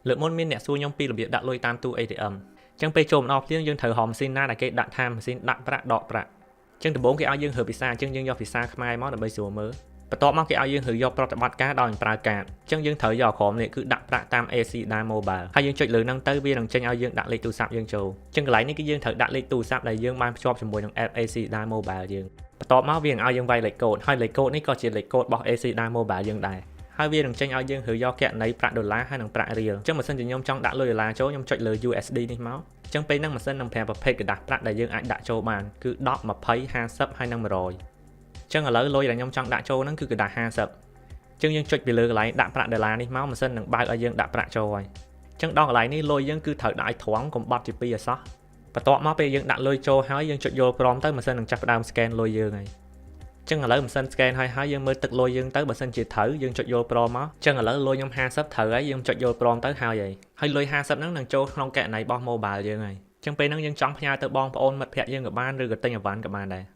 លើកមុនមានអ្នកសួរខ្ញុំពីរបៀបដាក់លុយតាមទូ ATM អញ្ចឹងពេលចូលម្ដងភ្លាមយើងត្រូវរកម៉ាស៊ីនណាដែលគេដាក់ថាម៉ាស៊ីនដាក់ប្រាក់ដកប្រាក់អញ្ចឹងដំបូងគេឲ្យយើងរើភាសាអញ្ចឹងយើងយកភាសាខ្មែរមកដើម្បីស្រួលមើលបន្ទាប់មកគេឲ្យយើងរើយកប្រតិបត្តិការដោយប្រើកាតអញ្ចឹងយើងត្រូវយកក្រុមនេះគឺដាក់ប្រាក់តាម AC Dine Mobile ហើយយើងចុចលើហ្នឹងទៅវានឹងចេញឲ្យយើងដាក់លេខទូរស័ព្ទយើងចូលអញ្ចឹងកន្លែងនេះគឺយើងត្រូវដាក់លេខទូរស័ព្ទដែលយើងបានភ្ជាប់ជាមួយនឹង app AC Dine Mobile យើងបន្ទាប់មកវានឹងឲ្យយើងវាយលេខកូដហើយលេខកូដនេះក៏ជាលេខកូដរបស់ AC Dine Mobile យើងដែរហើយវានឹងចេញឲ្យយើងរើយកគណនីប្រាក់ដុល្លារហើយនិងប្រាក់រៀលអញ្ចឹងបើសិនជាខ្ញុំចង់ដាក់លុយដុល្លារចូលខ្ញុំចុចលើ USD នេះមកអញ្ចឹងពេលហ្នឹងម៉ាស៊ីននឹងប្រាប់ប្រភេទกระดาษប្រាក់ដែលយើងអាចដាក់ចូលបានគឺ10 20 50ហើយនិង100អញ្ចឹងឥឡូវលុយដែលខ្ញុំចង់ដាក់ចូលហ្នឹងគឺกระดาษ50អញ្ចឹងយើងចុចពីលើកន្លែងដាក់ប្រាក់ដុល្លារនេះមកម៉ាស៊ីននឹងបើកឲ្យយើងដាក់ប្រាក់ចូលហើយអញ្ចឹងដល់កន្លែងនេះលុយយើងគឺត្រូវដាក់ឲ្យត្រង់កុំបត់ជាពីរអសោះបន្ទាប់មកពេលយើងដាក់លុយចូលហើយយើងចុចយល់ព្រមទៅម៉ាស៊ីននឹងចាប់ផ្ដើម scan លុយយើងហើយអញ្ចឹងឥឡូវម៉ាស៊ីន scan ហើយយើងមើលទឹកលុយយើងទៅបើសិនជាត្រូវយើងចុចយល់ព្រមមកអញ្ចឹងឥឡូវលុយខ្ញុំ50ត្រូវហើយយើងចុចយល់ព្រមទៅហើយលុយ50ហ្នឹងនឹងចូលក្នុងគណនីរបស់ mobile យើងហើយអញ្ចឹងពេលហ្នឹងយើងចង់ផ្ញើទៅបងប្អូនមិត្តភក្តិយើងក៏បានឬក៏ទិញអីវ៉ាន់ក៏បានដែរ